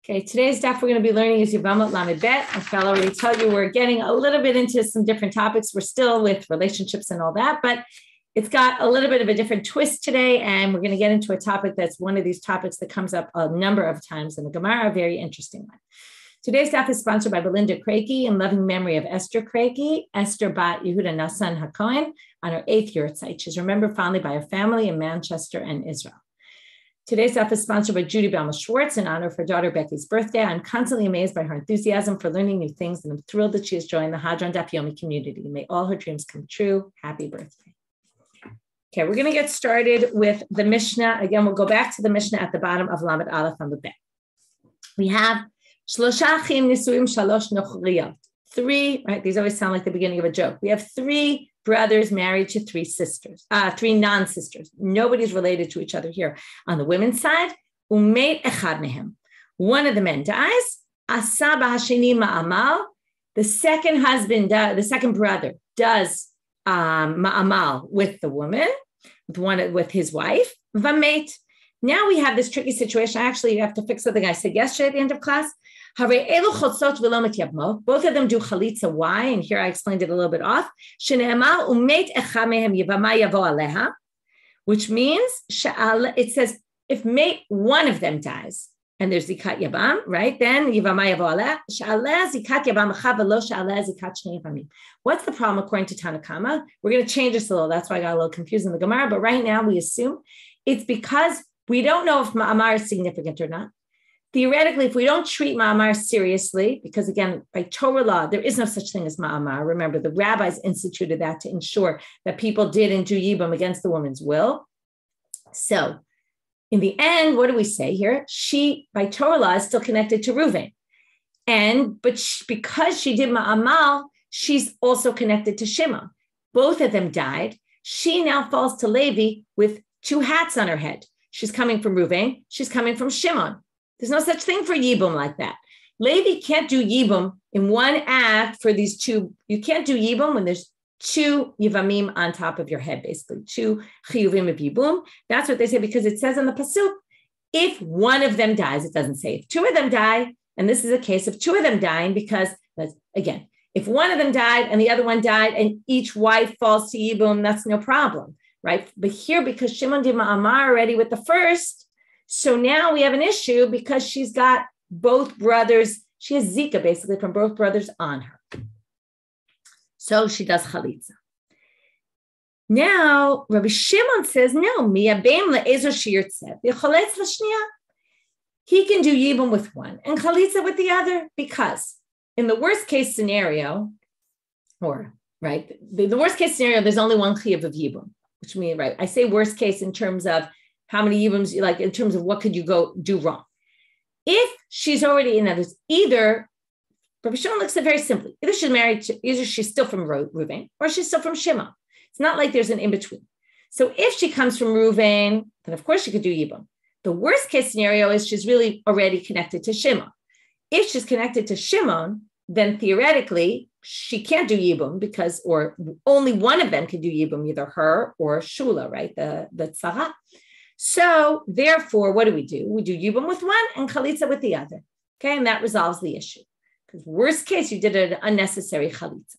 Okay, today's daf we're going to be learning is Yevamot Lamed Bet. I shall already tell you we're getting a little bit into some different topics. We're still with relationships and all that, but it's got a little bit of a different twist today, and we're going to get into a topic that's one of these topics that comes up a number of times in the Gemara, a very interesting one. Today's daf is sponsored by Belinda Craigie in loving memory of Esther Craigie, Esther Bat Yehuda Nassan HaKohen, on her 8th yahrzeit. She's remembered fondly by her family in Manchester and Israel. Today's daf is sponsored by Judy Belma Schwartz in honor of her daughter Becky's birthday. I'm constantly amazed by her enthusiasm for learning new things, and I'm thrilled that she has joined the Hadran Daf Yomi community. May all her dreams come true. Happy birthday. Okay, we're going to get started with the Mishnah. Again, we'll go back to the Mishnah at the bottom of Lamed Aleph on the Bet. We have Shlosha Achim Nisuim Shalosh Nochriyot. 3, right? These always sound like the beginning of a joke. We have 3 brothers married to 3 sisters, 3 non-sisters. Nobody's related to each other here. On the women's side, Umeit Echad Mehem. One of the men dies. Asa B'Hasheni Ma'amal. The second husband, the second brother, does Ma'amal with the woman, with his wife. V'Meit. Now we have this tricky situation. Actually, you have to fix something I said yesterday at the end of class. Both of them do chalitza. Why? And here I explained it a little bit off. Which means it says if mate one of them dies and there's zikat yabam, right? Then yivama yavo aleh. What's the problem according to Tanakama? We're going to change this a little. That's why I got a little confused in the Gemara. But right now we assume it's because we don't know if ma'amar is significant or not. Theoretically, if we don't treat ma'amar seriously, because again, by Torah law, there is no such thing as ma'amar. Remember, the rabbis instituted that to ensure that people didn't do yibum against the woman's will. So in the end, what do we say here? She, by Torah law, is still connected to Reuven. Because she did ma'amal, she's also connected to Shimon. Both of them died. She now falls to Levi with 2 hats on her head. She's coming from Reuven. She's coming from Shimon. There's no such thing for yibum like that. Levi can't do yibum in one act for these 2. You can't do yibum when there's 2 yivamim on top of your head, basically 2 chiyuvim of yibum. That's what they say because it says in the pasuk, if one of them dies, it doesn't say if 2 of them die. And this is a case of 2 of them dying because, again, if one of them died and the other one died and each wife falls to yibum, that's no problem, right? But here, because Shimon did ma'amar already with the first, so now we have an issue because she's got both brothers. She has Zika basically from both brothers on her. So she does chalitza. Now, Rabbi Shimon says, no, miyabem le'ezo sheyirtzeh, v'choletz l'shniya. He can do yibum with one and chalitza with the other because in the worst case scenario, or right, the worst case scenario, there's only one chiyuv of yibum, which means, right, I say worst case in terms of how many yibums, like in terms of what could you go do wrong? If she's already in others, either, Rabbi Shimon looks at it very simply, either she's married to, either she's still from Reuven or she's still from Shimon. It's not like there's an in-between. So if she comes from Reuven, then of course she could do yibum. The worst case scenario is she's really already connected to Shimon. If she's connected to Shimon, then theoretically she can't do yibum because, or only one of them can do yibum, either her or Shula, right? The tzara. So therefore, what do? We do yibum with one and chalitza with the other. Okay, and that resolves the issue. Because worst case, you did an unnecessary chalitza.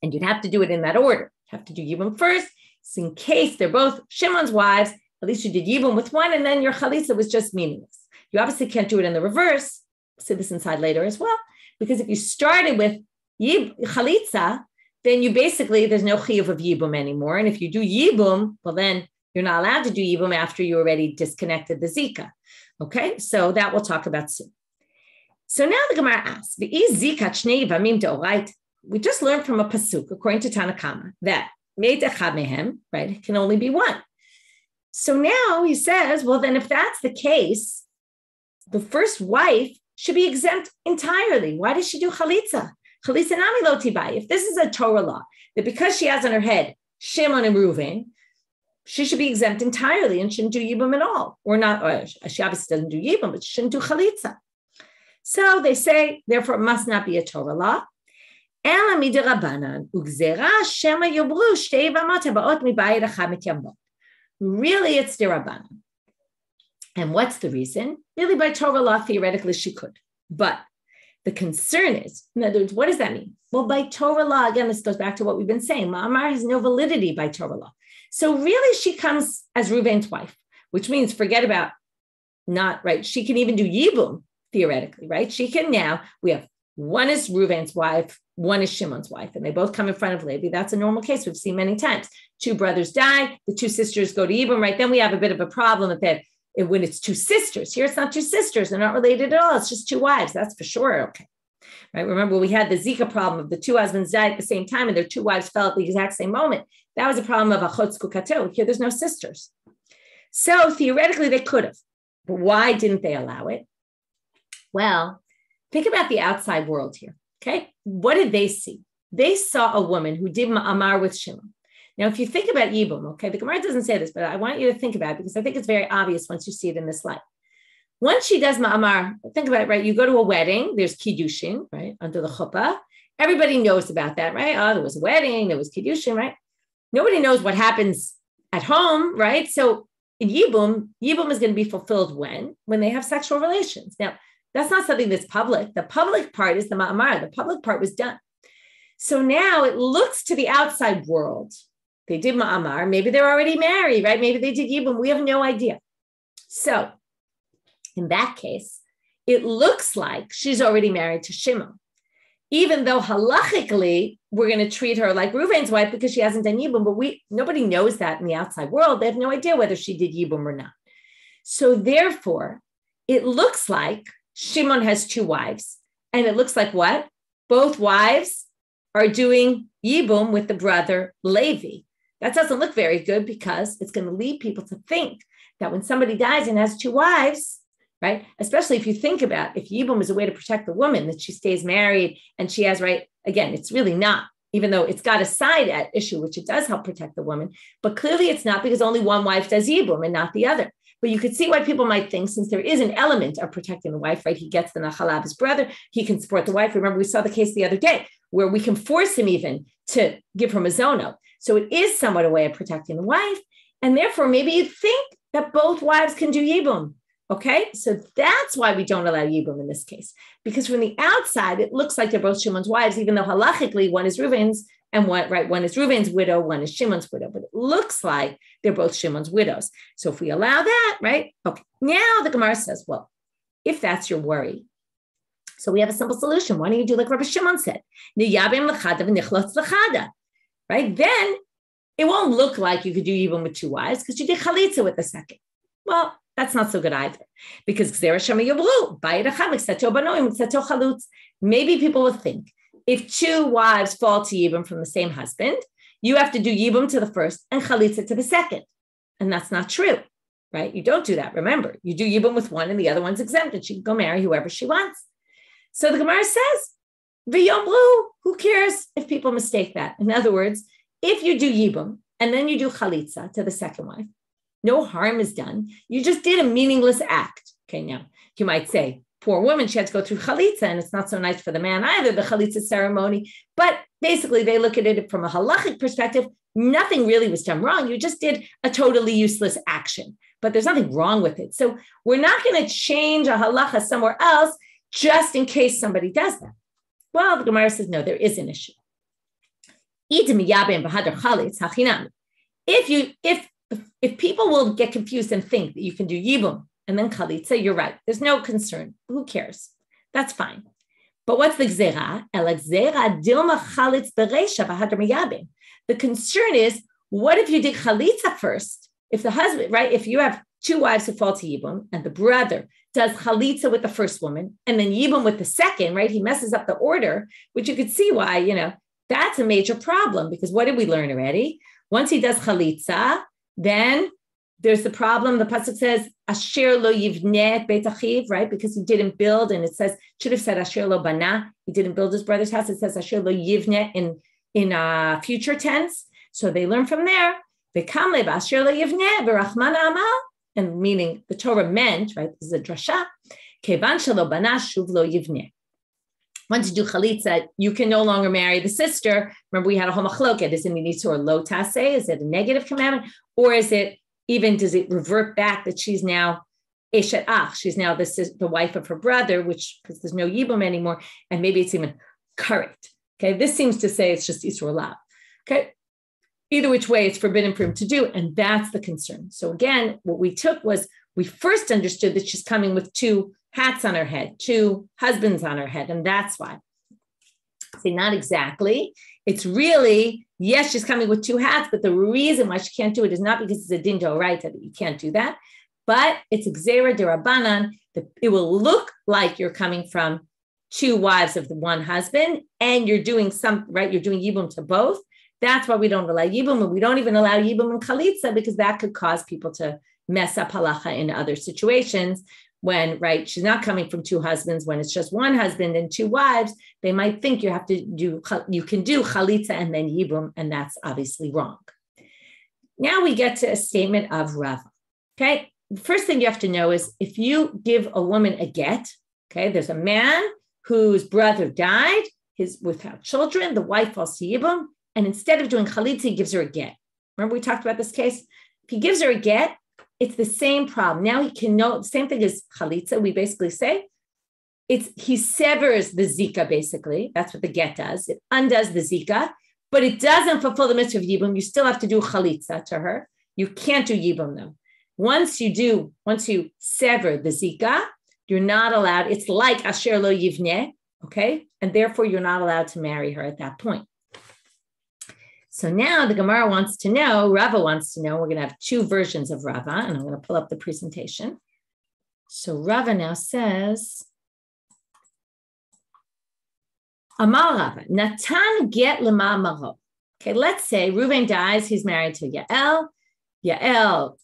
And you'd have to do it in that order. You have to do yibum first. So in case they're both Shimon's wives, at least you did yibum with one, and then your chalitza was just meaningless. You obviously can't do it in the reverse. I'll say this inside later as well. Because if you started with chalitza, then you basically, there's no chiyuv of yibum anymore. And if you do yibum, well then, you're not allowed to do yibum after you already disconnected the zika. Okay, so that we'll talk about soon. So now the Gemara asks, we just learned from a pasuk, according to Tanakama, that right, it can only be one. So now he says, well, then if that's the case, the first wife should be exempt entirely. Why does she do chalitza? Chalitza nami lo tibai. If this is a Torah law, that because she has on her head Shimon and Reuven, she should be exempt entirely and shouldn't do yibum at all. Or not, or she obviously doesn't do yibum, but she shouldn't do chalitza. So they say, therefore, it must not be a Torah law. Ela midirabanan ugzera shema yobru shtei yevamot habaot mibayit achad mityamot. Really, it's dirabanan. And what's the reason? Really, by Torah law, theoretically, she could. But the concern is, in other words, what does that mean? Well, by Torah law, again, this goes back to what we've been saying. Ma'amar has no validity by Torah law. So really, she comes as Reuven's wife, which means forget about not, right? She can even do Yibum, theoretically, right? She can now, we have one is Reuven's wife, one is Shimon's wife, and they both come in front of Levi. That's a normal case we've seen many times. Two brothers die, the two sisters go to Yibum, right? Then we have a bit of a problem with that when it's two sisters. Here it's not two sisters, they're not related at all. It's just two wives, that's for sure, okay. Right? Remember, we had the Zika problem of the two husbands died at the same time and their two wives fell at the exact same moment. That was a problem of achot zkukato. Here there's no sisters. So theoretically they could have, but why didn't they allow it? Well, think about the outside world here, okay? What did they see? They saw a woman who did ma'amar with Shimon. Now, if you think about Yibum, okay, the Gemara doesn't say this, but I want you to think about it because I think it's very obvious once you see it in this light. Once she does ma'amar, think about it, right? You go to a wedding, there's kiddushin, right, under the chuppah. Everybody knows about that, right? Oh, there was a wedding, there was kiddushin, right? Nobody knows what happens at home, right? So in Yibum is going to be fulfilled when they have sexual relations. Now, that's not something that's public. The public part is the ma'amar. The public part was done. So now it looks to the outside world. They did ma'amar. Maybe they're already married, right? Maybe they did Yibum. We have no idea. So in that case, it looks like she's already married to Shimon, even though halachically we're going to treat her like Reuven's wife because she hasn't done Yibum, but nobody knows that in the outside world. They have no idea whether she did Yibum or not. So therefore, it looks like Shimon has two wives, and it looks like what? Both wives are doing Yibum with the brother Levi. That doesn't look very good because it's going to lead people to think that when somebody dies and has two wives, right? Especially if you think about if Yibum is a way to protect the woman, that she stays married and she has, right? Again, it's really not, even though it's got a side issue, which it does help protect the woman, but clearly it's not because only one wife does Yibum and not the other. But you could see why people might think, since there is an element of protecting the wife, right? He gets the nachala of his brother. He can support the wife. Remember, we saw the case the other day where we can force him even to give her mazono. So it is somewhat a way of protecting the wife. And therefore, maybe you think that both wives can do Yibum. Okay, so that's why we don't allow Yibum in this case. Because from the outside, it looks like they're both Shimon's wives, even though halachically one is Reuven's and one is Reuven's widow, one is Shimon's widow. But it looks like they're both Shimon's widows. So if we allow that, right? Okay, now the Gemara says, well, if that's your worry, so we have a simple solution. Why don't you do like Rabbi Shimon said? Right? Then it won't look like you could do Yibum with two wives because you did chalitza with the second. Well, that's not so good either, because maybe people will think if two wives fall to Yibum from the same husband, you have to do Yibum to the first and chalitza to the second. And that's not true, right? You don't do that. Remember, you do Yibum with one and the other one's exempted. She can go marry whoever she wants. So the Gemara says, V'yomru, who cares if people mistake that? In other words, if you do Yibum and then you do chalitza to the second wife, no harm is done. You just did a meaningless act. Okay, now you might say, poor woman, she had to go through chalitza, and it's not so nice for the man either, the chalitza ceremony. But basically, they look at it from a halachic perspective. Nothing really was done wrong. You just did a totally useless action, but there's nothing wrong with it. So we're not going to change a halacha somewhere else just in case somebody does that. Well, the Gemara says, no, there is an issue. If people will get confused and think that you can do Yibum and then chalitza, you're right. There's no concern. Who cares? That's fine. But what's the gzera? The concern is, what if you did chalitza first? If the husband, right, if you have two wives who fall to Yibum and the brother does chalitza with the first woman and then Yibum with the second, right, he messes up the order, which you could see why, that's a major problem, because what did we learn already? Once he does chalitza, then there's the problem. The pasuk says, Asher lo yivneh beit achiv, right? Because he didn't build, and it says, should have said Asher lo bana. He didn't build his brother's house. It says Asher lo yivneh in future tense. So they learn from there. V'kamle b'asher lo yivneh v'rachman amal, and meaning the Torah meant, right? This is a drasha. Kevan shelo bana shuv lo yivneh. Once you do chalitza, you can no longer marry the sister. Remember, we had a whole machloket. Is it minitzu or lo taseh? Is it a negative commandment? Or is it even, does it revert back that she's now Eshet Ach. She's now the wife of her brother, which, because there's no Yibum anymore, and maybe it's even correct. Okay, this seems to say it's just Isur Lav. Okay, either which way, it's forbidden for him to do, and that's the concern. So again, what we took was, we first understood that she's coming with two hats on her head, two husbands on her head, and that's why. See, not exactly. It's really, yes, she's coming with two hats, but the reason why she can't do it is not because it's a din d'oraita that you can't do that, but it's a gzera d'Rabbanan, that it will look like you're coming from two wives of the one husband, and you're doing you're doing yibum to both. That's why we don't allow yibum, and we don't even allow yibum and chalitza, because that could cause people to mess up halacha in other situations. When, she's not coming from two husbands, when it's just one husband and two wives, they might think you can do chalitza and then yibum, and that's obviously wrong. Now we get to a statement of Rava. Okay, the first thing you have to know is, if you give a woman a get, okay, there's a man whose brother died, without children, the wife falls to yibum, and instead of doing chalitza, he gives her a get. Remember we talked about this case? If he gives her a get, it's the same problem. Now he can know, same thing as chalitza, we basically say, he severs the zika, basically. That's what the get does. It undoes the zika, but it doesn't fulfill the mitzvah of yibum. You still have to do chalitza to her. You can't do yibum though. Once you sever the zika, you're not allowed, it's like asher lo yivneh, okay? And therefore you're not allowed to marry her at that point. So now the Gemara wants to know, Rava wants to know, we're going to have two versions of Rava, and I'm going to pull up the presentation. So Rava now says, Amar Rava, Natan get lema maro. Okay, let's say Reuven dies, he's married to Yael. Yael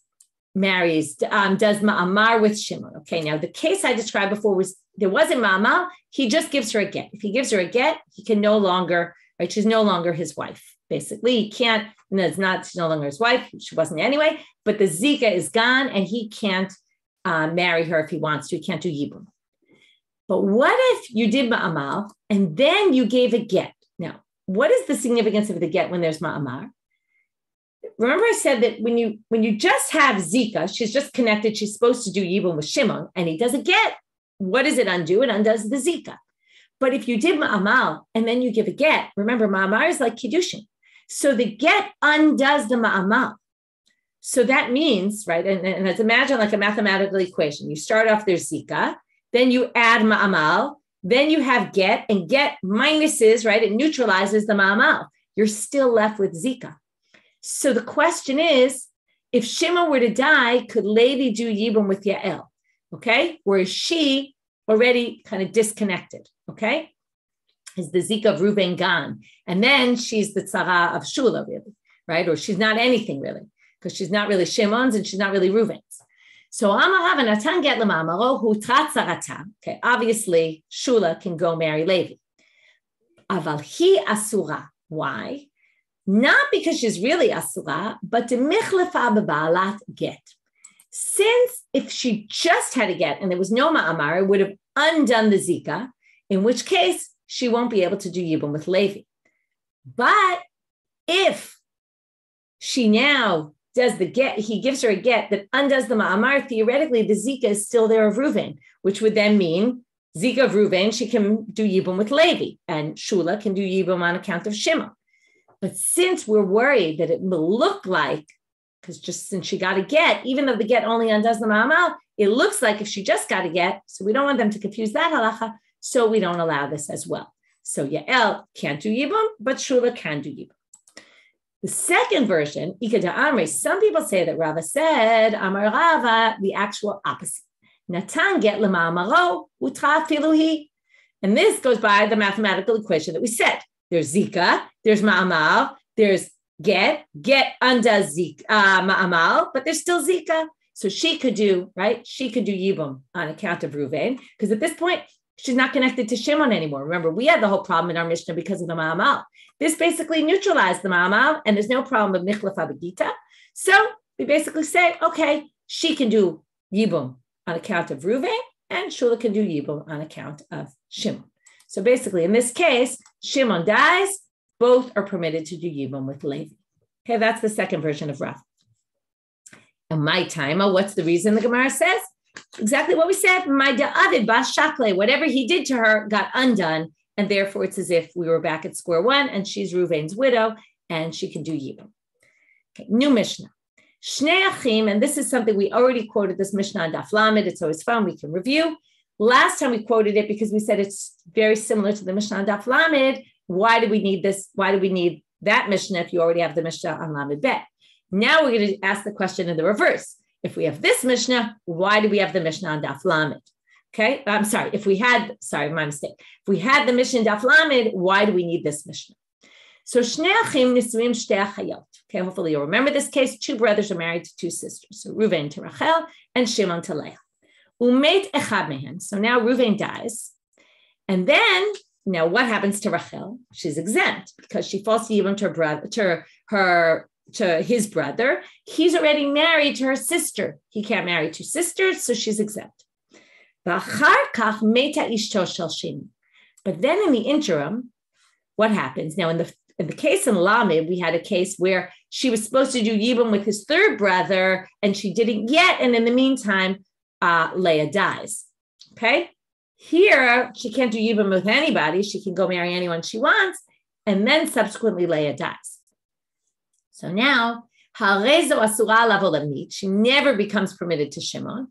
marries, does ma'amar with Shimon. Okay, now the case I described before was, there wasn't ma'amar, he just gives her a get. If he gives her a get, he can no longer, she's no longer his wife. Basically, he can't, she's no longer his wife, she wasn't anyway, but the zika is gone and he can't marry her if he wants to, he can't do yibum. But what if you did ma'amar and then you gave a get? Now, what is the significance of the get when there's ma'amar? Remember I said that when you just have zika, she's just connected, she's supposed to do yibum with Shimon, and he does a get. What does it undo? It undoes the zika. But if you did ma'amar and then you give a get, remember ma'amar is like kiddushin. So the get undoes the ma'amar. So that means, and let's imagine like a mathematical equation. You start off, there's zika, then you add ma'amar, then you have get, and get minuses, it neutralizes the ma'amar. You're still left with zika. So the question is, if Shimon were to die, could Levi do yibum with Yael? Okay, or is she already kind of disconnected? Okay, is the zika of Reuven gone, and then she's the tzara of Shula, really, or she's not anything really, because she's not really Shimon's and she's not really Reuven's. So Amar Natan get lema'amaro hu tzarata. Okay, obviously Shula can go marry Levi. Aval hi asura. Why? Not because she's really asura, but to michlefa b'ba'alat get. Since if she just had a get and there was no ma'amar, it would have undone the zika, in which case she won't be able to do yibum with Levi. But if she now does the get, he gives her a get that undoes the ma'amar, theoretically the zika is still there of Reuven, which would then mean zika of Reuven, she can do yibum with Levi, and Shula can do yibum on account of Shimon. But since we're worried that it will look like, because just since she got a get, even though the get only undoes the ma'amar, it looks like if she just got a get, so we don't want them to confuse that halacha, so we don't allow this as well. So Yael can't do yibum, but Shula can do yibum. The second version, Ikada Amri, some people say that Rava said, Amar Rava, the actual opposite. Natan get lema'amaro utra filuhi. And this goes by the mathematical equation that we said. There's zika, there's ma'amar, there's get undoes zika, ma'amar, but there's still zika. So she could do, she could do yibum on account of Reuven, because at this point, she's not connected to Shimon anymore. Remember, we had the whole problem in our Mishnah because of the ma'amar. This basically neutralized the ma'amar, and there's no problem of michlefa b'gita. So we basically say, okay, she can do yibum on account of Reuven, and Shula can do yibum on account of Shimon. So basically, in this case, Shimon dies, both are permitted to do yibum with Levi. Okay, that's the second version of Rav. And my timer, what's the reason the Gemara says? exactly what we said. My da'avid bas shakle, whatever he did to her got undone, and therefore it's as if we were back at square one, and she's Reuven's widow, and she can do yibum. Okay, new Mishnah. Shnei achim, and this is something we already quoted this Mishnah on Daf Lamed. It's always fun. We can review. Last time we quoted it because we said it's very similar to the Mishnah on Daf Lamed. Why do we need this? Why do we need that Mishnah if you already have the Mishnah on Lamed Bet? Now we're going to ask the question in the reverse. If we have this Mishnah, why do we have the Mishnah on Daf Lamed? Okay, I'm sorry. My mistake. If we had the Mishnah in Daf Lamed, why do we need this Mishnah? So Shnei achim nisuim shtei achayot. Okay, hopefully you'll remember this case. Two brothers are married to two sisters. So Reuven to Rachel and Shimon to Leah. Umet echad mehem. So now Reuven dies. And then, now what happens to Rachel? She's exempt because she falls to Yevamot to her brother, to his brother. He's already married to her sister. He can't marry two sisters, so she's exempt. But then in the interim, what happens? Now in the case in Lamed, we had a case where she was supposed to do Yibum with his third brother, and she didn't yet. And in the meantime, Leah dies. Okay. Here, she can't do Yibum with anybody. She can go marry anyone she wants. And then subsequently, Leah dies. So now, she never becomes permitted to Shimon.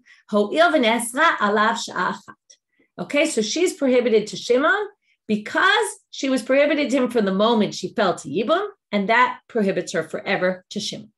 Okay, so she's prohibited to Shimon because she was prohibited to him from the moment she fell to Yibum, and that prohibits her forever to Shimon.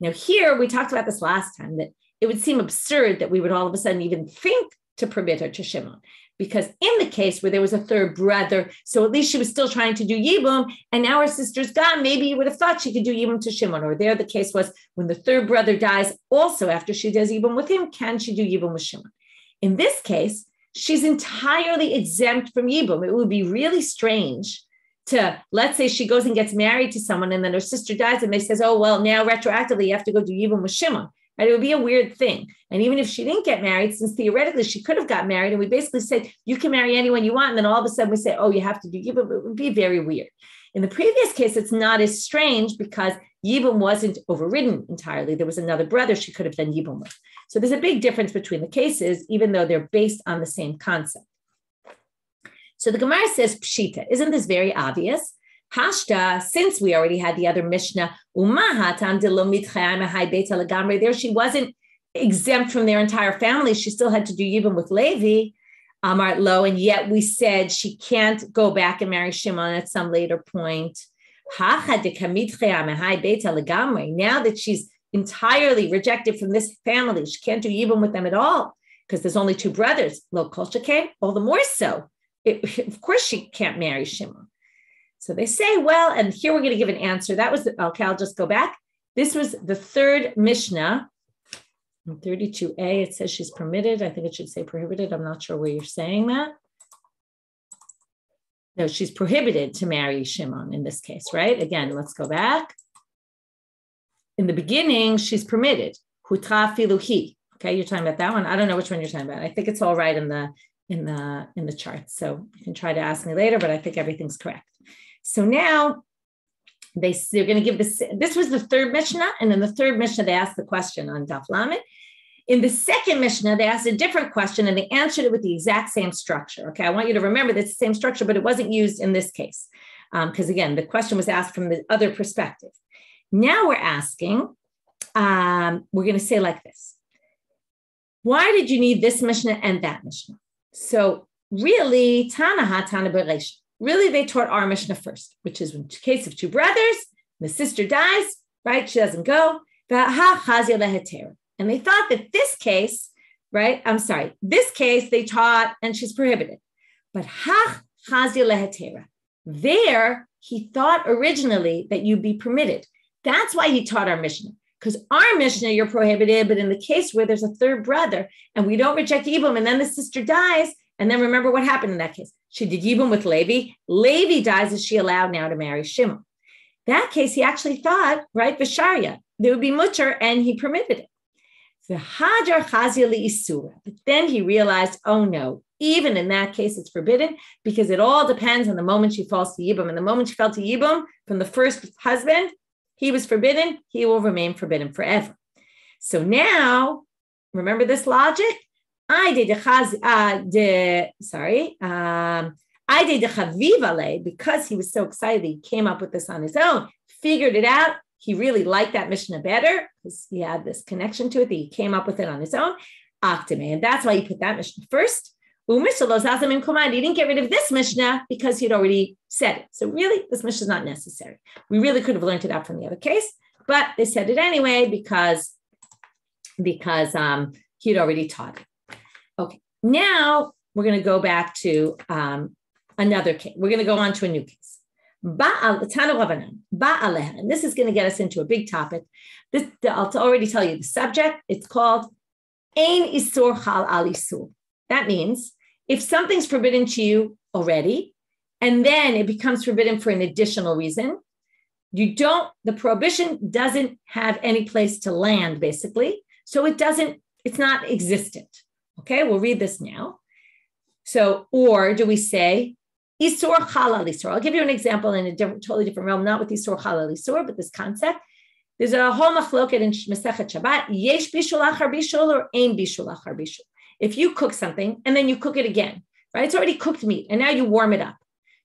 Now here, we talked about this last time, that it would seem absurd that we would all of a sudden even think to permit her to Shimon, because in the case where there was a third brother, so at least she was still trying to do Yibum, and now her sister's gone, maybe you would have thought she could do Yibum to Shimon, or there the case was when the third brother dies, also after she does Yibum with him, can she do Yibum with Shimon? In this case, she's entirely exempt from Yibum. It would be really strange to, let's say she goes and gets married to someone and then her sister dies and they says, oh, well, now retroactively you have to go do Yibum with Shimon. Right? It would be a weird thing. And even if she didn't get married, since theoretically she could have got married, and we basically said, you can marry anyone you want. And then all of a sudden we say, oh, you have to do Yibum. It would be very weird. In the previous case, it's not as strange because Yibum wasn't overridden entirely. There was another brother she could have done Yibum with. So there's a big difference between the cases, even though they're based on the same concept. So the Gemara says, Pshita, isn't this very obvious? Hashta, since we already had the other Mishnah, there she wasn't exempt from their entire family. She still had to do Yibum with Levi, Amar Lo, and yet we said she can't go back and marry Shimon at some later point. Now that she's entirely rejected from this family, she can't do Yibum with them at all because there's only two brothers. Lo kol sheken, all the more so. Of course, she can't marry Shimon. So they say, well, and here we're going to give an answer. That was, okay, I'll just go back. This was the third Mishnah. In 32a, it says she's permitted. I think it should say prohibited. I'm not sure where you're saying that. No, she's prohibited to marry Shimon in this case, right? Again, let's go back. In the beginning, she's permitted. Hutra filuhi. Okay, you're talking about that one. I don't know which one you're talking about. I think it's all right in the chart. So you can try to ask me later, but I think everything's correct. So now they're going to give this was the third Mishnah, and in the third Mishnah, they asked the question on Daf Lamed. In the second Mishnah, they asked a different question, and they answered it with the exact same structure. Okay, I want you to remember that's the same structure, but it wasn't used in this case. Because again, the question was asked from the other perspective. Now we're asking, we're going to say like this. Why did you need this Mishnah and that Mishnah? So really, Tana Beresh. Really, they taught our Mishnah first, which is in the case of two brothers, the sister dies, right? She doesn't go. And they thought that this case, right? This case they taught and she's prohibited. But there, he thought originally that you'd be permitted. That's why he taught our Mishnah. Because our Mishnah, you're prohibited, but in the case where there's a third brother and we don't reject Yibum and then the sister dies, and then remember what happened in that case. She did Yibum with Levi. Levi dies. Is she allowed now to marry Shimon? That case, he actually thought, right, Visharya, there would be mutter, and he permitted it. The Hajar Chazia Isura. But then he realized, oh no, even in that case, it's forbidden because it all depends on the moment she falls to Yibum. And the moment she fell to Yibum from the first husband, he was forbidden. He will remain forbidden forever. So now, remember this logic? because he was so excited, he came up with this on his own, figured it out. He really liked that Mishnah better because he had this connection to it that he came up with it on his own. And that's why he put that Mishnah first. He didn't get rid of this Mishnah because he'd already said it. So really, this Mishnah is not necessary. We really could have learned it out from the other case, but they said it anyway because he'd already taught it. Okay, now we're going to go back to another case. We're going to go on to a new case. And this is going to get us into a big topic. I'll already tell you the subject. It's called Ein Isur Chal Al Isur. That means if something's forbidden to you already, and then it becomes forbidden for an additional reason, the prohibition doesn't have any place to land, basically. So it's not existent. Okay, we'll read this now. So, or do we say, Isur Chal Al Isur? I'll give you an example in a totally different realm, not with Isur Chal Al Isur, but this concept. There's a whole machloket in Masechet Shabbat, Yesh bishul achar bishul or ein bishul achar bishul. If you cook something and then you cook it again, right? It's already cooked meat and now you warm it up.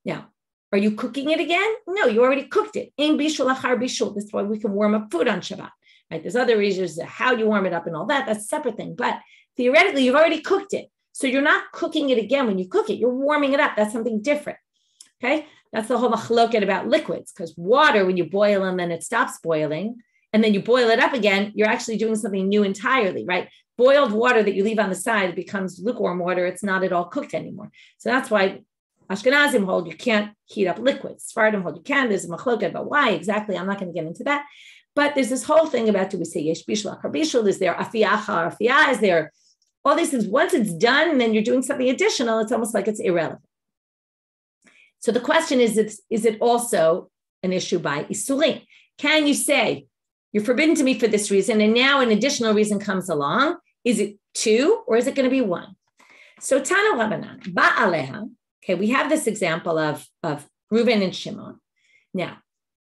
Now, are you cooking it again? No, you already cooked it. Ein bishul achar bishul. That's why we can warm up food on Shabbat, right? There's other reasons how you warm it up and all that. That's a separate thing. But theoretically, you've already cooked it. So you're not cooking it again when you cook it. You're warming it up. That's something different, okay? That's the whole machloket about liquids, because water, when you boil them, then it stops boiling, and then you boil it up again, you're actually doing something new entirely, right? Boiled water that you leave on the side becomes lukewarm water. It's not at all cooked anymore. So that's why Ashkenazim hold you can't heat up liquids. Sephardim hold you can. There's a machloket about why exactly. I'm not going to get into that. But there's this whole thing about, do we say yesh bishul achar bishul? Is there afiyah achar afiyah? Is there all these things? Once it's done and then you're doing something additional, it's almost like it's irrelevant. So the question is it also an issue by isurim? Can you say, you're forbidden to me for this reason, and now an additional reason comes along? Is it two, or is it going to be one? So Tanu Rabbanan, Ba'aleha, okay, we have this example of Reuven and Shimon. Now,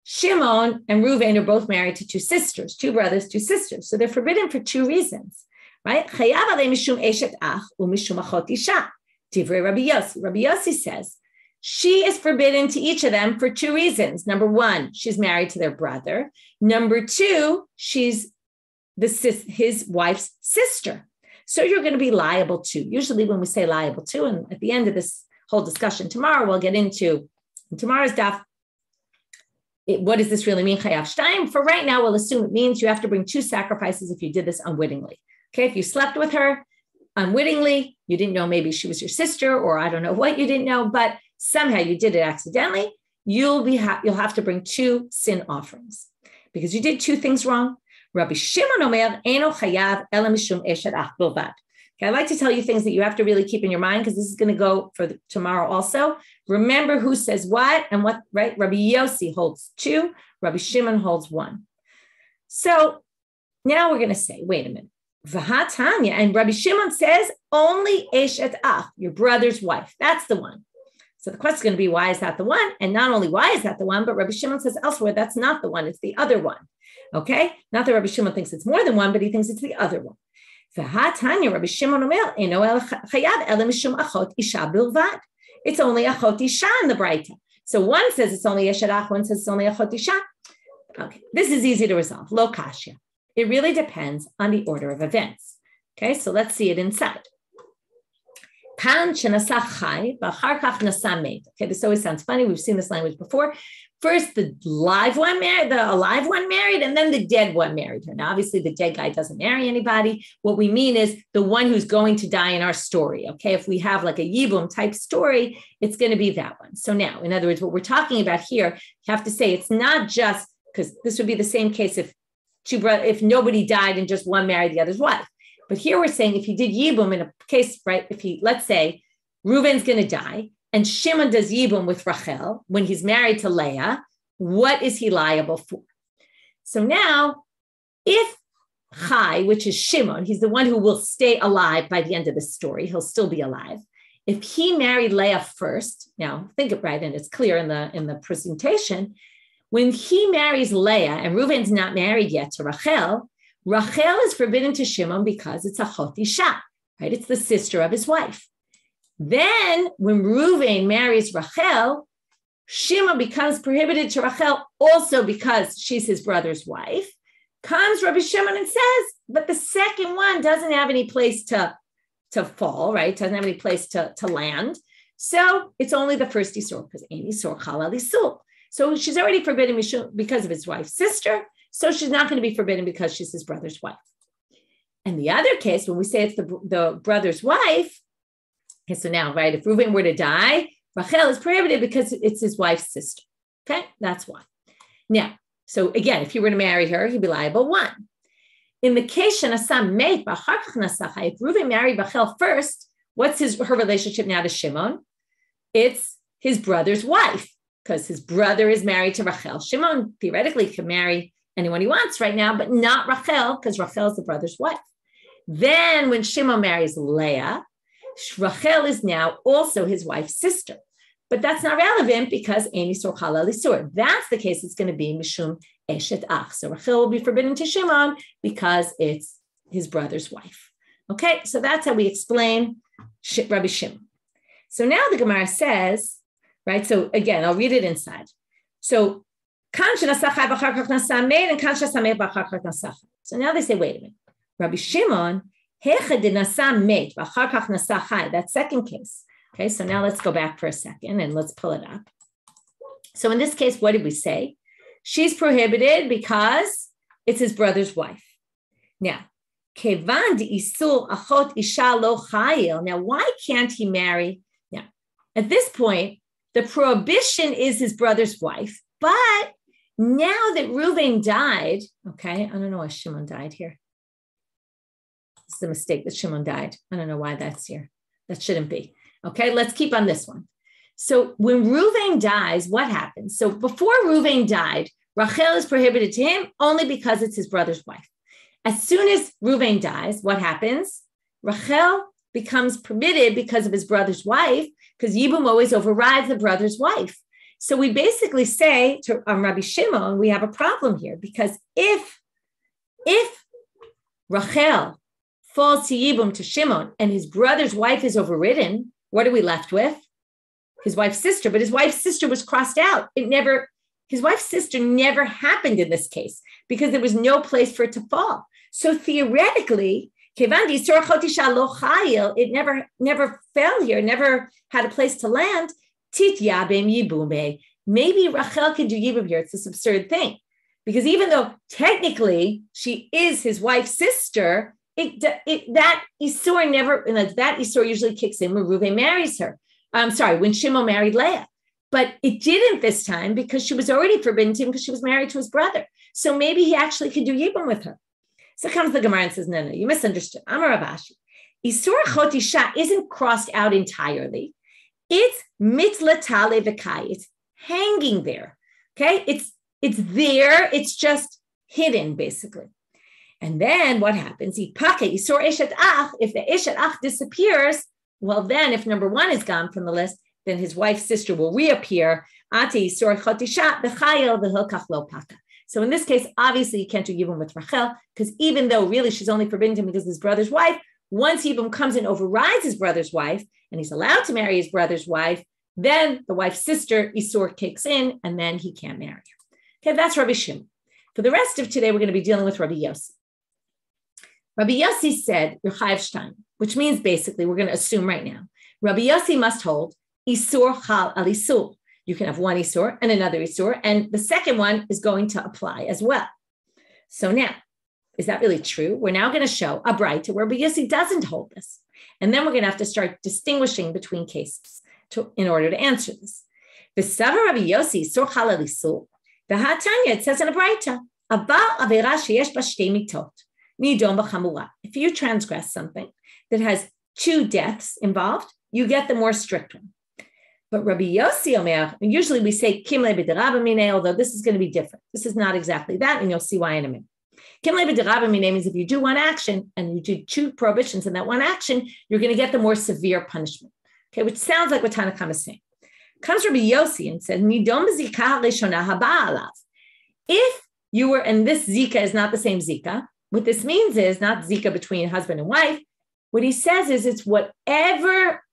Shimon and Reuven are both married to two sisters, two brothers, two sisters. So they're forbidden for two reasons, right? Chayav alei mishum eshet ach u'mishum achot isha. Divrei Rabbi Yossi. Rabbi Yossi says, she is forbidden to each of them for two reasons. Number one, she's married to their brother. Number two, she's his wife's sister. So you're going to be liable to. Usually when we say liable to, and at the end of this whole discussion tomorrow, we'll get into in tomorrow's daf, what does this really mean, chayav shtayim? For right now, we'll assume it means you have to bring two sacrifices if you did this unwittingly. Okay, if you slept with her unwittingly, you didn't know maybe she was your sister, or I don't know what you didn't know, but somehow you did it accidentally, you'll have to bring two sin offerings because you did two things wrong. Rabbi Shimon Omer Eino Chayav Ela Mishum Eshet Ach Bilvad. Okay, I like to tell you things that you have to really keep in your mind because this is going to go for tomorrow also. Remember who says what and what, right? Rabbi Yossi holds two, Rabbi Shimon holds one. So now we're going to say, wait a minute. Vahatanya, and Rabbi Shimon says only Eshet Ach, your brother's wife. That's the one. So the question is going to be, why is that the one? And not only why is that the one, but Rabbi Shimon says elsewhere, that's not the one, it's the other one. Okay? Not that Rabbi Shimon thinks it's more than one, but he thinks it's the other one. Rabbi Shimon Omer, it's only achot isha in the Braita. So one says it's only eshet ach, one says it's only achot isha. Okay, this is easy to resolve. Lo kashya. It really depends on the order of events. Okay, so let's see it inside. Okay, this always sounds funny. We've seen this language before. First, the alive one married, and then the dead one married her. Now, obviously, the dead guy doesn't marry anybody. What we mean is the one who's going to die in our story. Okay, if we have like a Yevamot type story, it's going to be that one. So now, in other words, what we're talking about here, you have to say it's not just because this would be the same case if nobody died and just one married the other's wife. But here we're saying if he did Yibum in a case, right, let's say Reuven's going to die and Shimon does Yibum with Rachel when he's married to Leah, what is he liable for? So now, if Chai, which is Shimon, he's the one who will stay alive by the end of the story, he'll still be alive. If he married Leah first, now think it right, and it's clear in the presentation, when he marries Leah and Reuven's not married yet to Rachel is forbidden to Shimon because it's a chot isha. right? It's the sister of his wife. Then when Reuven marries Rachel, Shimon becomes prohibited to Rachel also because she's his brother's wife. Comes Rabbi Shimon and says, but the second one doesn't have any place to fall, right? Doesn't have any place to land. So it's only the first Isur, because any Isur Halal Isur. So she's already forbidden because of his wife's sister. So she's not going to be forbidden because she's his brother's wife. And the other case, when we say it's the brother's wife, okay, so now, right, if Reuven were to die, Rachel is prohibited because it's his wife's sister. Okay, that's why. Now, so again, if he were to marry her, he'd be liable one. In the case if Reuven married Rachel first, what's her relationship now to Shimon? It's his brother's wife, because his brother is married to Rachel. Shimon theoretically can marry anyone he wants right now, but not Rachel, because Rachel is the brother's wife. Then when Shimon marries Leah, Rachel is now also his wife's sister. But that's not relevant because Ein Isur Halal Isur. That's the case it's going to be Mishum Eshet Ach. So Rachel will be forbidden to Shimon because it's his brother's wife. Okay, so that's how we explain Rabbi Shimon. So now the Gemara says, right, so again, I'll read it inside. So, so now they say, wait a minute. Rabbi Shimon, that second case. Okay, so now let's go back for a second and let's pull it up. So in this case, what did we say? She's prohibited because it's his brother's wife. Now, why can't he marry? Now, at this point, the prohibition is his brother's wife, but now that Reuven died, okay, I don't know why Shimon died here. It's a mistake that Shimon died. I don't know why that's here. That shouldn't be. Okay, let's keep on this one. So when Reuven dies, what happens? So before Reuven died, Rachel is prohibited to him only because it's his brother's wife. As soon as Reuven dies, what happens? Rachel becomes permitted because of his brother's wife, because Yibum always overrides the brother's wife. So we basically say to Rabbi Shimon, we have a problem here, because if Rachel falls to Yibum to Shimon and his brother's wife is overridden, what are we left with? His wife's sister, but his wife's sister was crossed out. His wife's sister never happened in this case because there was no place for it to fall. So theoretically, it never fell here, never had a place to land. Maybe Rachel can do Yibum here. It's this absurd thing. Because even though technically she is his wife's sister, that Isur usually kicks in when Reuven marries her. When Shimon married Leah. But it didn't this time because she was already forbidden to him because she was married to his brother. So maybe he actually could do Yibum with her. So comes the Gemara and says, no, you misunderstood. Amar Ravashi. Isur Chotisha isn't crossed out entirely. It's mitlatale v'kai. It's hanging there. Okay? It's there. It's just hidden, basically. And then what happens? If the Eshet Ach disappears, well, then if number one is gone from the list, then his wife's sister will reappear. So in this case, obviously you can't do Yibum with Rachel, because even though really she's only forbidden to him because of his brother's wife, once Yibum comes and overrides his brother's wife, and he's allowed to marry his brother's wife, then the wife's sister, Isur, kicks in, and then he can't marry her. Okay, that's Rabbi Shimon. For the rest of today, we're going to be dealing with Rabbi Yossi. Rabbi Yossi said, Rechayev Shtein, which means basically, we're going to assume right now, Rabbi Yossi must hold Isur Chal al Isur. You can have one Isur and another Isur, and the second one is going to apply as well. So now, is that really true? We're now going to show a Braita where Rabbi Yossi doesn't hold this. And then we're going to have to start distinguishing between cases in order to answer this. The Savar Rabbi Yossi, Isur Chal al Isur, the Hatanya, it says in a Braita, Abal Avera sheyesh ba shtei mitot. If you transgress something that has two deaths involved, you get the more strict one. But Rabbi Yossi Omer, usually we say Kimle b'derabba mineh, although this is going to be different. This is not exactly that, and you'll see why in a minute. Kimle b'derabba mineh means if you do one action and you do two prohibitions in that one action, you're going to get the more severe punishment. Okay, which sounds like what Tanakh is saying. Comes Rabbi Yossi and says, Nidom b'zika rishona haba alav. If you were, and this zika is not the same zika. What this means is not zika between husband and wife. What he says is it's whatever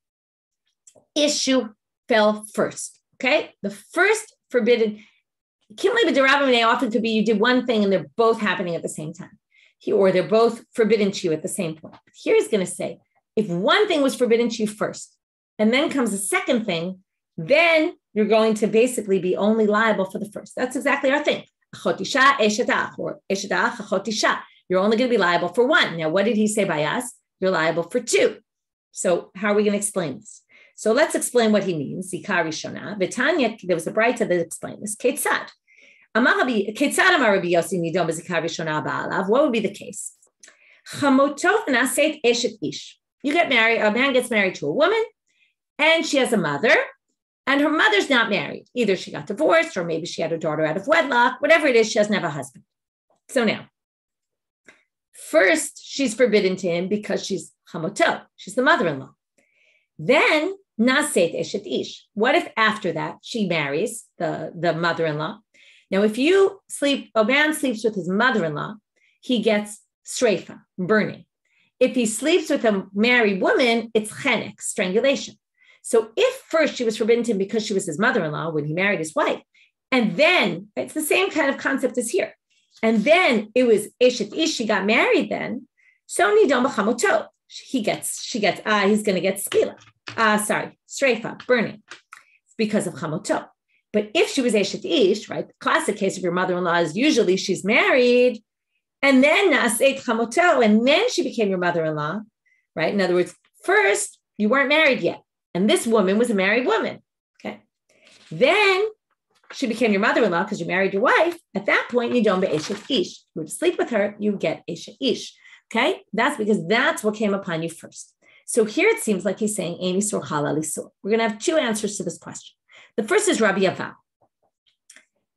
issue fell first, okay? The first forbidden, Kimli b'derabim often could be you did one thing and they're both happening at the same time, or they're both forbidden to you at the same point. But here he's going to say, if one thing was forbidden to you first, and then comes a second thing, then you're going to basically be only liable for the first. That's exactly our thing. Achotisha, eshetach, or eshetach, achotisha. You're only going to be liable for one. Now, what did he say by us? You're liable for two. So how are we going to explain this? So let's explain what he means. Zikar Rishona. V'tanya, there was a Braita that explained this. Ketzad. Ketzad amar Rabbi Yossi nidon b'zikar Rishona ba'alav. What would be the case? Chamotov naset eshet ish. You get married, a man gets married to a woman, and she has a mother, and her mother's not married. Either she got divorced, or maybe she had a daughter out of wedlock. Whatever it is, she doesn't have a husband. So now, first, she's forbidden to him because she's chamotov. She's the mother-in-law. Then, naset eshet ish. What if after that she marries the mother-in-law? Now, if a man sleeps with his mother-in-law, he gets sreifa, burning. If he sleeps with a married woman, it's chenek, strangulation. So if first she was forbidden to him because she was his mother-in-law when he married his wife, and then it's the same kind of concept as here, and then it was eshet ish, she got married then, so nidon b'chamoto. He's going to get skila. Sreifa, burning, because of chamoto. But if she was eshet ish, right, the classic case of your mother-in-law is usually she's married, and then naset chamoto, and then she became your mother-in-law, right? In other words, first you weren't married yet, and this woman was a married woman, okay? Then she became your mother-in-law because you married your wife. At that point, you don't be eshet ish. You would sleep with her, you get eshet ish. Okay, that's because that's what came upon you first. So here it seems like he's saying, Ein isur halal isur. We're going to have two answers to this question. The first is Rabbi Yavau.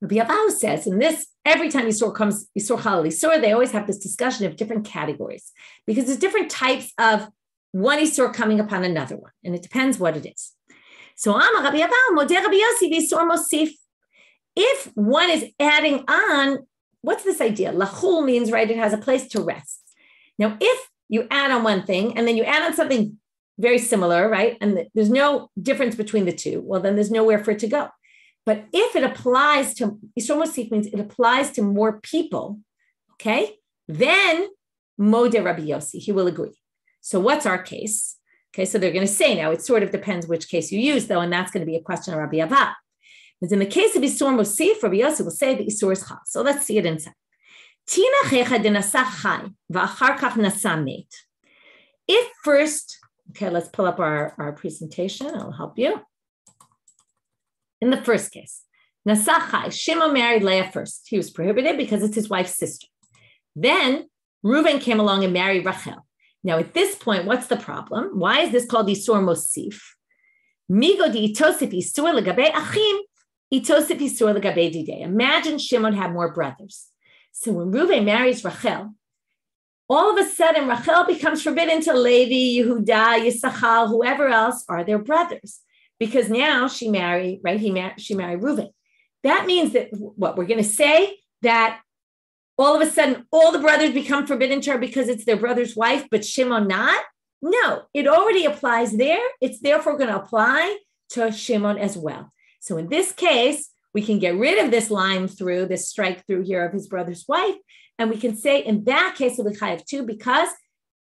Rabbi Yavau says, in this, every time isur comes, isur halal isur, they always have this discussion of different categories because there's different types of one isur coming upon another one, and it depends what it is. So Amar Rabbi Yavau, Modeh Rabbi Yossi v'isur mosif. If one is adding on, what's this idea? Lachul means, right, it has a place to rest. Now, if you add on one thing and then you add on something very similar, right, and there's no difference between the two, well, then there's nowhere for it to go. But if it applies to, Yisro Mosif means it applies to more people, okay, then Modeh Rabbi Yossi, he will agree. So what's our case? Okay, so they're going to say now, it sort of depends which case you use, though, and that's going to be a question of Rabbi Yavau. Because in the case of Yisur Mosif, Rabbi Yossi will say the Yisur is chal. So let's see it inside. If first, okay, let's pull up our presentation. I'll help you. In the first case, Nasachai, Shimon married Leah first. He was prohibited because it's his wife's sister. Then Reuven came along and married Rachel. Now at this point, what's the problem? Why is this called Yisur Mosif? Migo di itosif Yisur legabe achim, itosif Yisur legabe didei. Imagine Shimon had more brothers. So when Reuven marries Rachel, all of a sudden Rachel becomes forbidden to Levi, Yehuda, Yisachar, whoever else are their brothers, because now she married, right? She married Reuven. That means that what we're going to say that all of a sudden all the brothers become forbidden to her because it's their brother's wife, but Shimon not? No, it already applies there. It's therefore going to apply to Shimon as well. So in this case, we can get rid of this line through, this strike through here of his brother's wife. And we can say in that case, we have two, because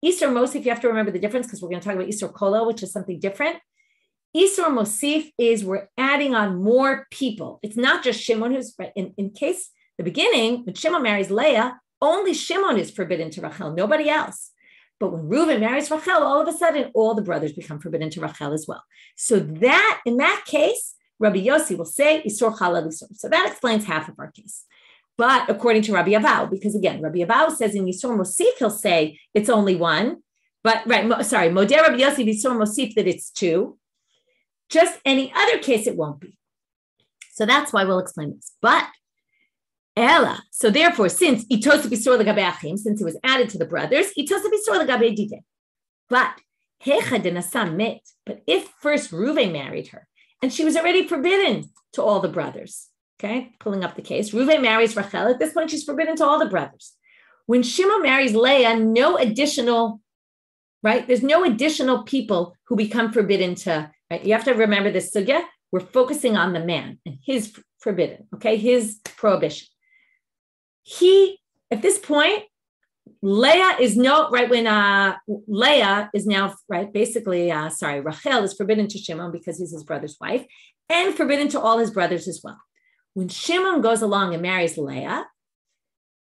Isur Mosif, you have to remember the difference because we're going to talk about Isur Kolo, which is something different. Isur Mosif is we're adding on more people. It's not just Shimon who's, in case the beginning, when Shimon marries Leah, only Shimon is forbidden to Rachel, nobody else. But when Reuven marries Rachel, all of a sudden, all the brothers become forbidden to Rachel as well. So that, in that case, Rabbi Yossi will say, Isur Halal Isur. So that explains half of our case. But according to Rabbi Yavau, because again, Rabbi Yavau says in Yisur Mosif, he'll say it's only one. But, Modeh Rabbi Yossi Yisur Mosif, that it's two. Just any other case, it won't be. So that's why we'll explain this. But, Ella, so therefore, since Itosef Yisur L'Gabe Achim, since it was added to the brothers, Itosef Yisur L'Gabe Dideh. But, Hecha Denasam Met, but if first Reuven married her, and she was already forbidden to all the brothers. Okay, pulling up the case. Reuven marries Rachel. At this point, she's forbidden to all the brothers. When Shimon marries Leah, no additional right? There's no additional people who become forbidden to, right? You have to remember this sugya. We're focusing on the man and his forbidden, okay? His prohibition. At this point, Leah is no, right, when Leah is now, right, basically, Rachel is forbidden to Shimon because he's his brother's wife and forbidden to all his brothers as well. When Shimon goes along and marries Leah,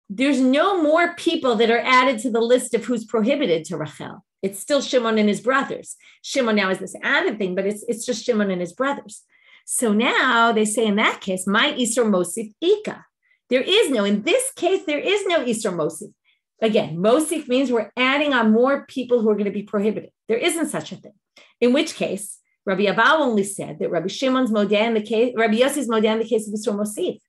there's no more people that are added to the list of who's prohibited to Rachel. It's still Shimon and his brothers. Shimon now is this added thing, but it's just Shimon and his brothers. So now they say in that case, my Isur Mosif Ika. In this case, there is no Isur Mosif. Again, Mosif means we're adding on more people who are going to be prohibited. There isn't such a thing. In which case, Rabbi Abba only said that Rabbi Shimon's modeh in the case, Rabbi Yossi's modeh in the case of Isur Mosif.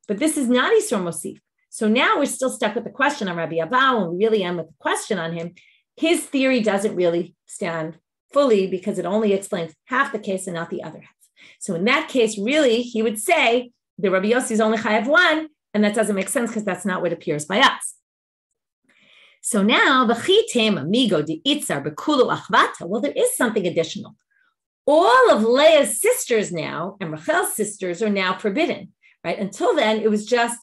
But this is not Isur Mosif. So now we're still stuck with the question on Rabbi Abba, and we really am with the question on him. His theory doesn't really stand fully because it only explains half the case and not the other half. So in that case, really, he would say the Rabbi Yossi is only chayav one, and that doesn't make sense because that's not what appears by us. So now, well, there is something additional. All of Leah's sisters now and Rachel's sisters are now forbidden, right? Until then, it was just,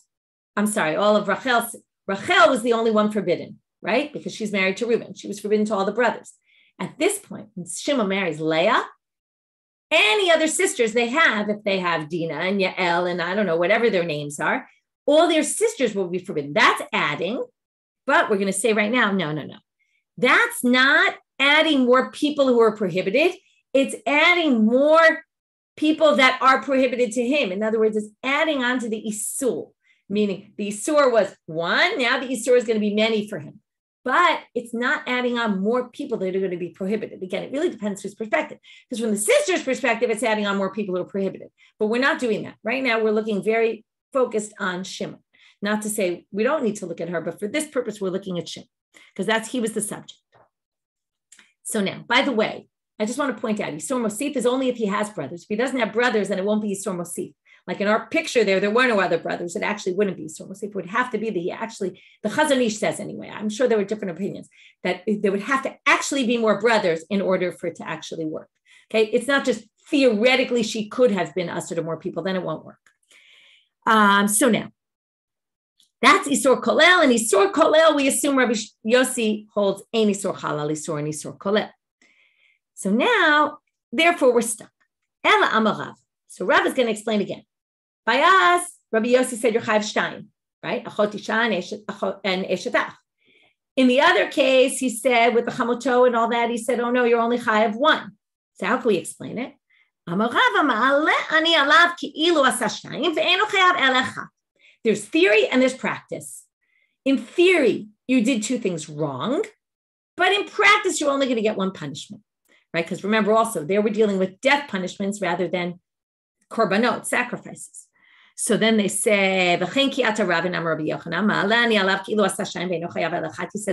all of Rachel was the only one forbidden, right? Because she's married to Reuben. She was forbidden to all the brothers. At this point, when Shimon marries Leah, any other sisters they have, if they have Dinah and Yael and I don't know, whatever their names are, all their sisters will be forbidden. That's adding, but we're going to say right now, no. That's not adding more people who are prohibited. It's adding more people that are prohibited to him. In other words, it's adding on to the Isur, meaning the Isur was one, now the Isur is going to be many for him. But it's not adding on more people that are going to be prohibited. Again, it really depends whose perspective. Because from the sister's perspective, it's adding on more people who are prohibited. But we're not doing that. Right now, we're looking very focused on Shimon. Not to say we don't need to look at her, but for this purpose, we're looking at Shimon. Because he was the subject. So now, by the way, I just want to point out, Isur Mosif is only if he has brothers. If he doesn't have brothers, then it won't be Isur Mosif. Like in our picture there were no other brothers. It actually wouldn't be Isur Mosif. It would have to be the Chazon Ish says anyway. I'm sure there were different opinions that there would have to actually be more brothers in order for it to actually work. Okay, it's not just theoretically she could have been usher to more people, then it won't work. So now, that's Isur Kolel, and Isur Kolel, we assume Rabbi Yossi holds Ein Isur Halal, Isur, and Isur Kolel. So now, therefore, we're stuck. Ela Amarav. So Rav is going to explain again. By us, Rabbi Yossi said you're chayav shtayim, right? Achot isha and eshetach. In the other case, he said with the chamoto and all that, he said, oh no, you're only chayav one. So how can we explain it? There's theory and there's practice. In theory, you did two things wrong, but in practice, you're only going to get one punishment, right? Because remember also, they were dealing with death punishments rather than korbanot, sacrifices. So then they say, he says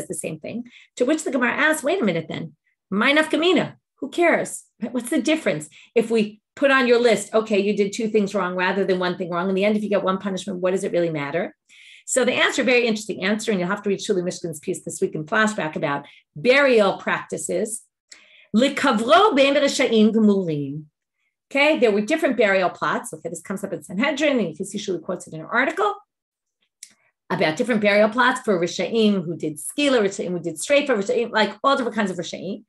the same thing, to which the Gemara asks, wait a minute then, my nafkamina, who cares? What's the difference? If we put on your list, okay, you did two things wrong rather than one thing wrong. In the end, if you get one punishment, what does it really matter? So the answer, very interesting answer, and you'll have to read Shuli Mishkan's piece this week in flashback about burial practices. Okay, there were different burial plots. Okay, this comes up in Sanhedrin, and you can see Shuli quotes it in an article about different burial plots for Risha'im who did skila, Risha'im who did streifa, Risha'im, like all different kinds of Risha'im.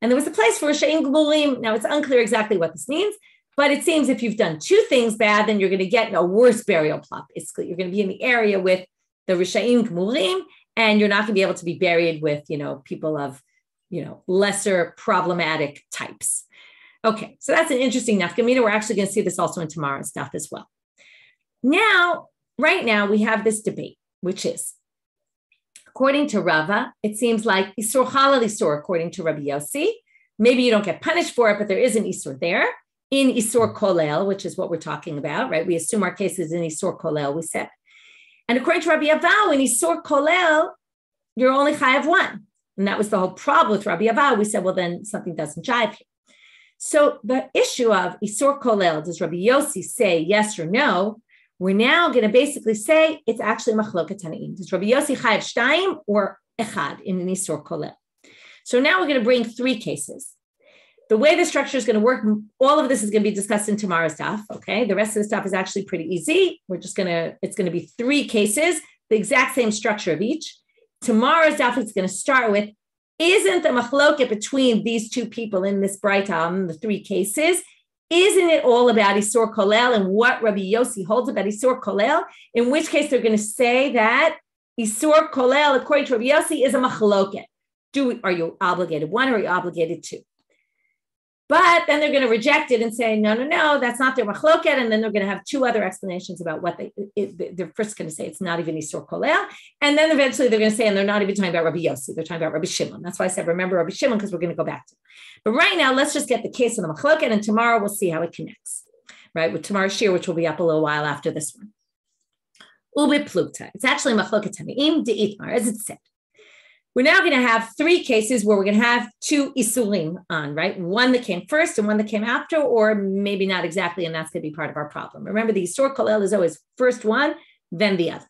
And there was a place for Risha'im Gemulim. Now, it's unclear exactly what this means, but it seems if you've done two things bad, then you're going to get a worse burial plot. Basically, you're going to be in the area with the Risha'im Gemulim, and you're not going to be able to be buried with, people of, lesser problematic types. Okay, so that's an interesting nafkamina. We're actually going to see this also in tomorrow's stuff as well. Now, right now, we have this debate, which is, according to Rava, it seems like Isur Halal Isur, according to Rabbi Yossi. Maybe you don't get punished for it, but there is an Isur there. In Isur Kolel, which is what we're talking about, right? We assume our case is in Isur Kolel, we said. And according to Rabbi Abba, in Isur Kolel, you're only chayav one. And that was the whole problem with Rabbi Abba. We said, well, then something doesn't jive here. So the issue of Isur Kolel, does Rabbi Yossi say yes or no? We're now going to basically say it's actually machloket tanaim. Does Rabbi Yossi chayav shtayim or echad in an Isur Kolel? So now we're going to bring 3 cases. The way the structure is going to work, all of this is going to be discussed in tomorrow's daf, okay? The rest of the stuff is actually pretty easy. It's going to be 3 cases, the exact same structure of each. Tomorrow's daf is going to start with, isn't the machloket between these 2 people in this Braitam, the 3 cases, isn't it all about Isur Kolel and what Rabbi Yossi holds about Isur Kolel? In which case they're going to say that Isur Kolel, according to Rabbi Yossi, is a machloket. Are you obligated 1 or are you obligated 2? But then they're going to reject it and say, no, that's not their machloket. And then they're going to have 2 other explanations about what they're first going to say it's not even Isur Kolel. And then eventually they're going to say, and they're not even talking about Rabbi Yossi, they're talking about Rabbi Shimon. That's why I said, remember Rabbi Shimon, because we're going to go back to it. But right now, let's just get the case of the machloket, and tomorrow we'll see how it connects, right? With tomorrow's shiur, which will be up a little while after this one. Ubi plukta. It's actually machloket tameim de'itmar, as it said. We're now going to have 3 cases where we're going to have 2 isurim on, right? One that came first and one that came after, or maybe not exactly, and that's going to be part of our problem. Remember, the Isur Kolel is always first one, then the other.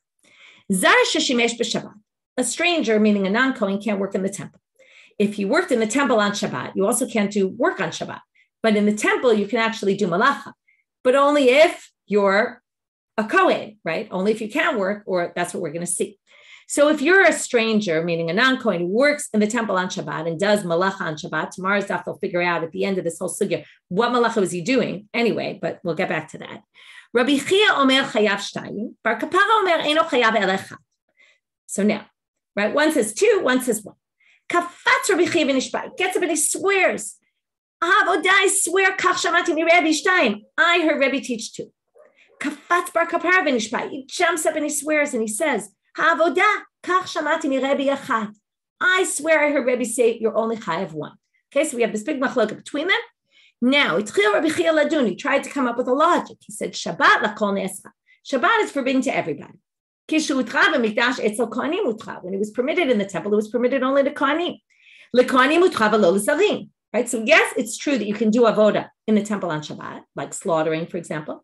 Zar sheshimesh b'Shabbat. A stranger, meaning a non-Kohen, can't work in the temple. If you worked in the temple on Shabbat, you also can't do work on Shabbat. But in the temple, you can actually do malacha, but only if you're a Kohen, right? Only if you can work, or that's what we're going to see. So if you're a stranger, meaning a non-Kohen who works in the temple on Shabbat and does malacha on Shabbat, tomorrow's daf they'll figure out at the end of this whole sugya what malacha was he doing anyway, but we'll get back to that. Rabbi Chia omer chayav shtayim, bar kapara omer eno chayav el echad. So now, right, one says 2, one says 1. Kafatz Rabbi Chia v'nishbay, gets up and he swears. Avodah, I swear, kach shamati mi Rabbi shtayim. I heard Rabbi teach 2. Kafatz bar kapara v'nishbay, he jumps up and he swears and he says, Ha'avodah, kach shamati mi Rebbe echad. I swear I heard Rebbe say you're only chayav 1. Okay, so we have this big machloket between them. Now, itchil Rabbi Chia ladun. He tried to come up with a logic. He said, Shabbat lakol ne'esra. Shabbat is forbidden to everybody. Kishu utra b'mikdash etzel kohanim utra. When it was permitted in the temple, it was permitted only to kohanim. Lekohanim utra v'lo l'zarim. Right. So yes, it's true that you can do avoda in the temple on Shabbat, like slaughtering, for example,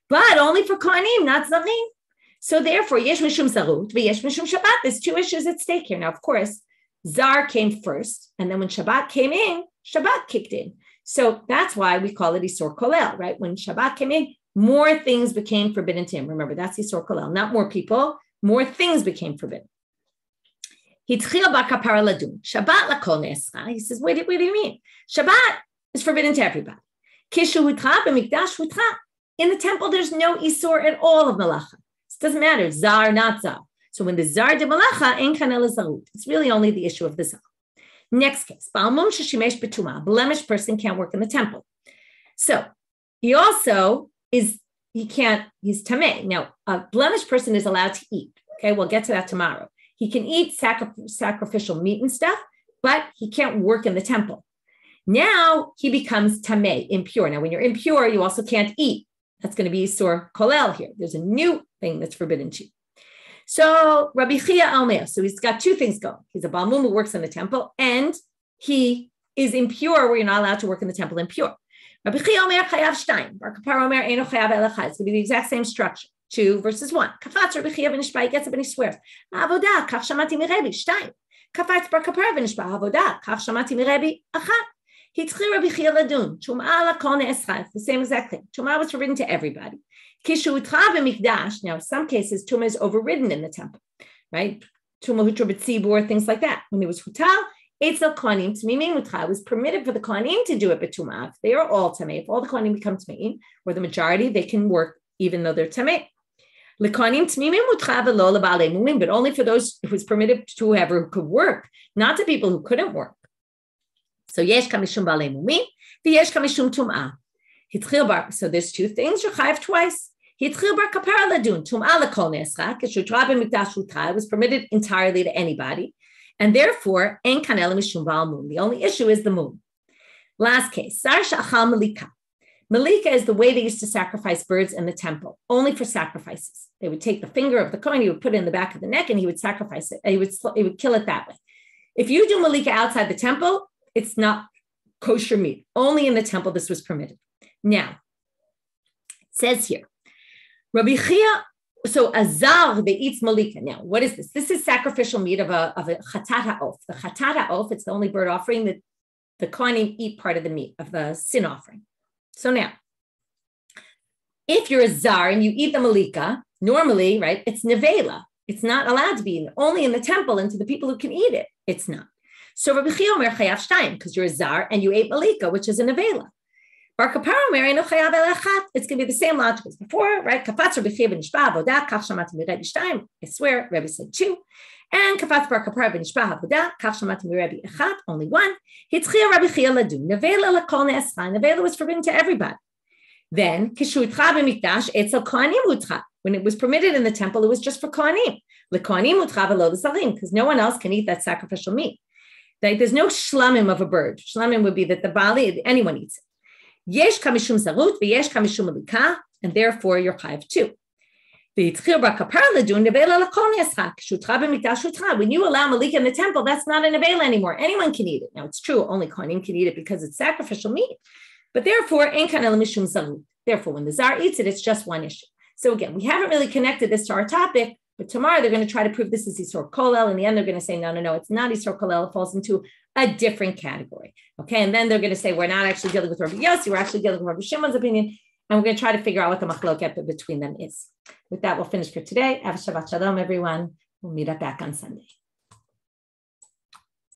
but only for kohanim, not zarim. So therefore, yesh mishum zarut, v'yesh mishum Shabbat. There's 2 issues at stake here. Now, of course, zar came first, and then when Shabbat came in, Shabbat kicked in. So that's why we call it Isur Kolel, right? When Shabbat came in, more things became forbidden to him. Remember, that's Isur Kolel, not more people, more things became forbidden. Hitchil bar kapara ladun, Shabbat lakol ne'esra. He says, what do you mean? Shabbat is forbidden to everybody. Kishu hutra b'mikdash hutra. In the temple, there's no Isur at all of malacha. Doesn't matter, zar, not zar. So when the zar de malacha, ein kanel zarut. It's really only the issue of the zar. Next case, ba'almum sheshimesh betuma. A blemished person can't work in the temple. So he also he's tameh. Now, a blemished person is allowed to eat. Okay, we'll get to that tomorrow. He can eat sacrificial meat and stuff, but he can't work in the temple. Now he becomes tameh, impure. Now, when you're impure, you also can't eat. That's going to be Isur Kolel here. There's a new thing that's forbidden to you. So Rabbi Chia Omer, so he's got 2 things going. He's a Balmum who works in the temple, and he is impure where you're not allowed to work in the temple impure. Rabbi Chia Omer chayav shtayim, bar kapara Omer eno chayav el echad. It's going to be the exact same structure. 2 versus 1. Kafatz Rabbi Chia v'nishbay, gets up and he swears. Avodah, kach shamati mi Rebbe, 2. Kafatz bar kapara v'nishbay, avodah, kach shamati mi Rebbe, 1. Hitchil Rabbi Chia ladun, Tum'ah lakol ne'esra. It's the same exact thing. Tum'ah was forbidden to everybody. Kishu utra b'mikdash. Now, in some cases, Tum'ah is overridden in the temple, right? Tum'ah hutra b'tzibur, things like that. When it was hutal, etzel kohanim t'mimim utra. It was permitted for the kohanim to do it, but Tum'ah, they are all tamei. If all the kohanim become tamei, or the majority, they can work even though they're tamei. L'kohanim t'mimim utra v'lo l'ba'alei mumim, but only for those it was permitted to whoever who could work, not to people who couldn't work. So yesh kamishum ba'alei mumim, v'yesh kamishum tum'ah. Hitchil bar. So there's 2 things. You're chayav twice. Hitchil bar kapara ladun tum'ah l'kol ne'esra. Kishutra b'mikdash hutra. It was permitted entirely to anybody, and therefore ein kanel mishum ba'al mum. The only issue is the mum. Last case. Sar sha'achal malika. Malika is the way they used to sacrifice birds in the temple, only for sacrifices. They would take the finger of the kohen, he would put it in the back of the neck, and he would sacrifice it. He would kill it that way. If you do malika outside the temple, it's not kosher meat. Only in the temple this was permitted. Now, it says here, Rabbi Chia So a zar eats malika. Now, what is this? This is sacrificial meat of a chatat ha'of. The chatat ha'of, it's the only bird offering that the kohanim eat part of the meat of the sin offering. So now, if you're a zar and you eat the malika, normally, right, it's nevela. It's not allowed to be eaten, only in the temple and to the people who can eat it. It's not. So Rabbi Chia Omer chayav shtayim, because you're a zar and you ate malika, which is a nevela. Bar kapara Omer eno chayav el echat. It's going to be the same logic as before, right? Kafatz Rabbi Chia v'nishba avodah, kach shamati miRebbi shtayim. I swear, Rebbe said 2. And kafatz bar kapara v'nishba avodah, kach shamati miRebbi echat, only 1. Hitzchia Rabbi Chia ladun. Nevela lakol ne'esra. Nevela was forbidden to everybody. Then, kishu itcha b'mikdash etzel kohanim utcha. When it was permitted in the temple, it was just for kohanim. The kohanim utcha v'lo l'salim, because no one else can eat that sacrificial meat. There's no shlamim of a bird. Shlamim would be that the bali, anyone eats it. Yesh kamishum zarut v'yesh kamishum malika, and therefore you're chayav too. When you allow malika in the temple, that's not a nevela anymore. Anyone can eat it. Now it's true, only kohanim can eat it because it's sacrificial meat. But therefore, therefore, when the zar eats it, it's just one issue. So again, we haven't really connected this to our topic, but tomorrow they're going to try to prove this is Yisor Kolel. In the end, they're going to say, no, it's not Yisor Kolel. It falls into a different category. Okay, and then they're going to say, we're not actually dealing with Rabbi Yossi, we're actually dealing with Rabbi Shimon's opinion, and we're going to try to figure out what the machloket between them is. With that, we'll finish for today. Have a Shabbat Shalom, everyone. We'll meet up back on Sunday.